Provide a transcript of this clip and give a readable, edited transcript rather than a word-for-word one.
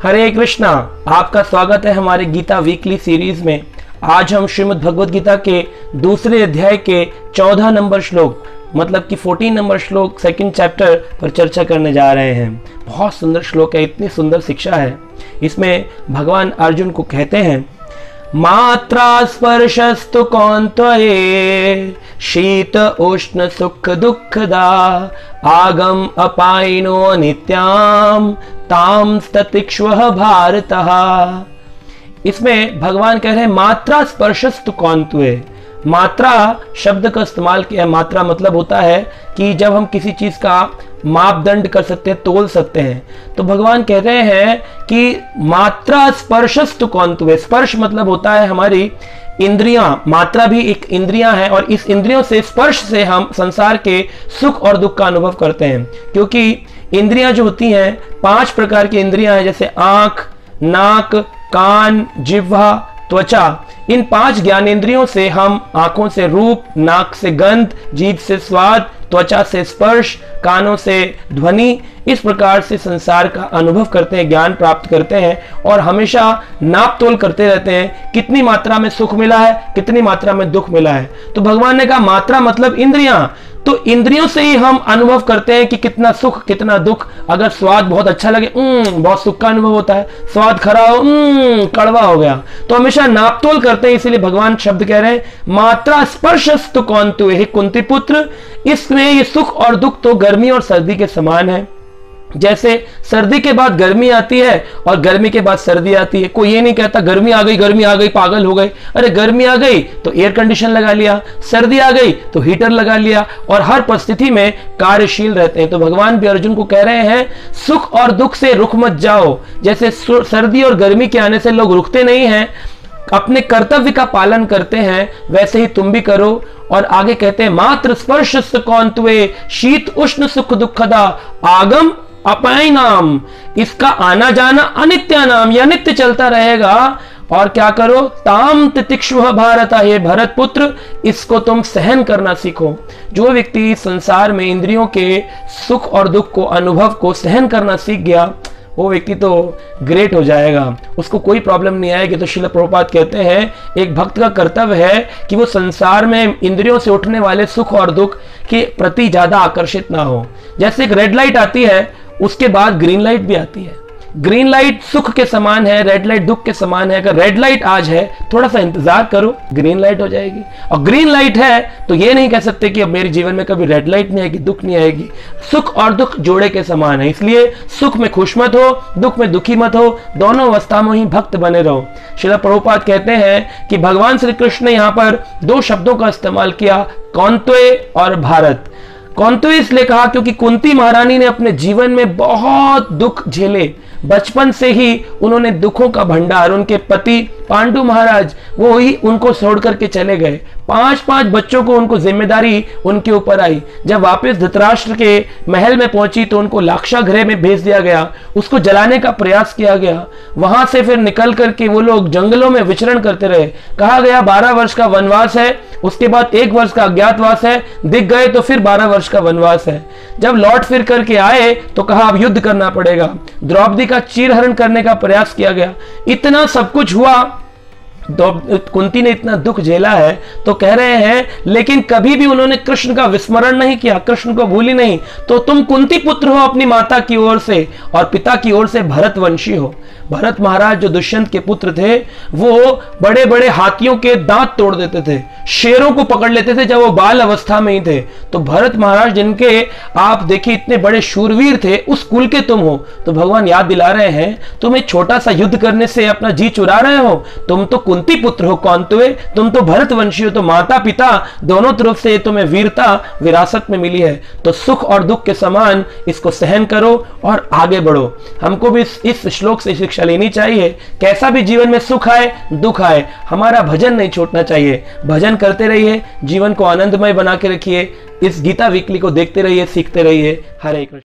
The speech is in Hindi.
हरे कृष्णा। आपका स्वागत है हमारे गीता वीकली सीरीज में। आज हम श्रीमद् भगवद गीता के दूसरे अध्याय के 14 नंबर श्लोक मतलब कि 14 नंबर श्लोक सेकंड चैप्टर पर चर्चा करने जा रहे हैं। बहुत सुंदर श्लोक है, इतनी सुंदर शिक्षा है। इसमें भगवान अर्जुन को कहते हैं, मात्रा स्पर्शस्तु कौन्तेय शीत उष्ण सुख दुःखदा आगम अपायिनो अनित्याम ताम ततिक्ष्वः भारतः। इसमें भगवान कह रहे हैं मात्रा स्पर्शस्तु कौन्तेय। मात्रा शब्द का इस्तेमाल किया है। मात्रा मतलब होता है कि जब हम किसी चीज का मापदंड कर सकते हैं, तोल सकते हैं। तो भगवान कह रहे हैं कि मात्रा स्पर्शस्तु कौन्तेय। स्पर्श मतलब होता है हमारी इंद्रियां। मात्रा भी एक इंद्रियां है और इस इंद्रियों से, स्पर्श से हम संसार के सुख और दुख का अनुभव करते हैं। क्योंकि इंद्रियां जो होती हैं 5 प्रकार की इंद्रियां हैं, जैसे आंख, नाक, कान, जिह्वा, त्वचा। इन 5 ज्ञानेंद्रियों से हम आंखों से रूप, नाक से गंध, जीभ से स्वाद, त्वचा से स्पर्श, कानों से ध्वनि, इस प्रकार से संसार का अनुभव करते हैं, ज्ञान प्राप्त करते हैं और हमेशा नाप तोल करते रहते हैं कितनी मात्रा में सुख मिला है, कितनी मात्रा में दुख मिला है। तो भगवान ने कहा मात्रा मतलब इंद्रियां। तो इंद्रियों से ही हम अनुभव करते हैं कि कितना सुख कितना दुख। अगर स्वाद बहुत अच्छा लगे, बहुत सुख का अनुभव होता है। स्वाद खरा हो, कड़वा हो गया। तो हमेशा नापतोल करते हैं। इसीलिए भगवान शब्द कह रहे हैं मात्रा स्पर्शस्तु कौन्तेय। हे कुंती पुत्र, इसमें ये सुख और दुख तो गर्मी और सर्दी के समान है। जैसे सर्दी के बाद गर्मी आती है और गर्मी के बाद सर्दी आती है। कोई ये नहीं कहता गर्मी आ गई पागल हो गए। अरे गर्मी आ गई तो एयर कंडीशन लगा लिया, सर्दी आ गई तो हीटर लगा लिया और हर परिस्थिति में कार्यशील रहते हैं। तो भगवान भी अर्जुन को कह रहे हैं सुख और दुख से रुक मत जाओ। जैसे सर्दी और गर्मी के आने से लोग रुकते नहीं हैं, अपने कर्तव्य का पालन करते हैं, वैसे ही तुम भी करो। और आगे कहते हैं मात्र स्पर्शस्तु कौन्तेय शीत उष्ण सुख दुःखदा आगम अपायिनाम। इसका आना जाना अनित्य नाम, यह नित्य चलता रहेगा। और क्या करो, ताम तितिक्ष्वः भारत। हे भरत पुत्र, इसको तुम सहन करना सीखो। जो व्यक्ति संसार में इंद्रियों के सुख और दुख को, अनुभव को सहन करना सीख गया, वो व्यक्ति तो ग्रेट हो जाएगा, उसको कोई प्रॉब्लम नहीं आएगी। तो श्रील प्रभुपाद कहते हैं एक भक्त का कर्तव्य है कि वो संसार में इंद्रियों से उठने वाले सुख और दुख के प्रति ज्यादा आकर्षित ना हो। जैसे एक रेड लाइट आती है, उसके बाद ग्रीन लाइट भी आती है। ग्रीन लाइट सुख के समान है, रेड लाइट दुख के समान है। अगर रेड लाइट आज है, थोड़ा सा इंतजार करो, ग्रीन लाइट हो जाएगी। और ग्रीन लाइट है तो ये नहीं कह सकते कि अब मेरे जीवन में कभी रेड लाइट नहीं आएगी, दुख नहीं आएगी। सुख और दुख जोड़े के समान है। इसलिए सुख में खुश मत हो, दुख में दुखी मत हो, दोनों अवस्था में ही भक्त बने रहो। श्रील प्रभुपाद कहते हैं कि भगवान श्री कृष्ण ने यहाँ पर 2 शब्दों का इस्तेमाल किया, कौन्तेय और भारत। कौन्तेय इसलिए कहा क्योंकि कुंती महारानी ने अपने जीवन में बहुत दुख झेले। बचपन से ही उन्होंने दुखों का भंडार, उनके पति पांडु महाराज वो ही उनको छोड़ करके चले गए। 5 बच्चों को उनको जिम्मेदारी उनके ऊपर आई। जब वापस धृतराष्ट्र के महल में पहुंची तो उनको लाक्षागृह में भेज दिया गया, उसको जलाने का प्रयास किया गया। वहां से फिर निकल करके वो लोग जंगलों में विचरण करते रहे। कहा गया 12 वर्ष का वनवास है, उसके बाद 1 वर्ष का अज्ञातवास है, दिख गए तो फिर 12 वर्ष का वनवास है। जब लौट फिर करके आए तो कहा अब युद्ध करना पड़ेगा। द्रौपदी का चीरहरण करने का प्रयास किया गया। इतना सब कुछ हुआ, कुंती ने इतना दुख झेला है। तो कह रहे हैं लेकिन कभी भी उन्होंने कृष्ण का विस्मरण नहीं किया, कृष्ण को भूली नहीं। तो तुम कुंती पुत्र हो अपनी माता की ओर से और पिता की ओर से भरतवंशी हो। भरत महाराज जो दुष्यंत के पुत्र थे, वो बड़े बड़े हाथियों के दांत तोड़ देते थे, शेरों को पकड़ लेते थे जब वो बाल अवस्था में ही थे। तो भरत महाराज जिनके आप देखिए इतने बड़े शूरवीर थे, उस कुल के तुम हो। तो भगवान याद दिला रहे हैं तुम एक छोटा सा युद्ध करने से अपना जी चुरा रहे हो। तुम तो कुंती पुत्र हो कौन्तेय, तुम तो भरतवंशी हो। तो माता पिता दोनों तरफ से तुम्हें वीरता विरासत में मिली है। तो सुख और दुख के समान इसको सहन करो और आगे बढ़ो। हमको भी इस श्लोक से शिक्षा लेनी चाहिए। कैसा भी जीवन में सुख आए दुख आए, हमारा भजन नहीं छोड़ना चाहिए। भजन करते रहिए, जीवन को आनंदमय बना के रखिए। इस गीता वीकली को देखते रहिए, सीखते रहिए। हरे कृष्ण।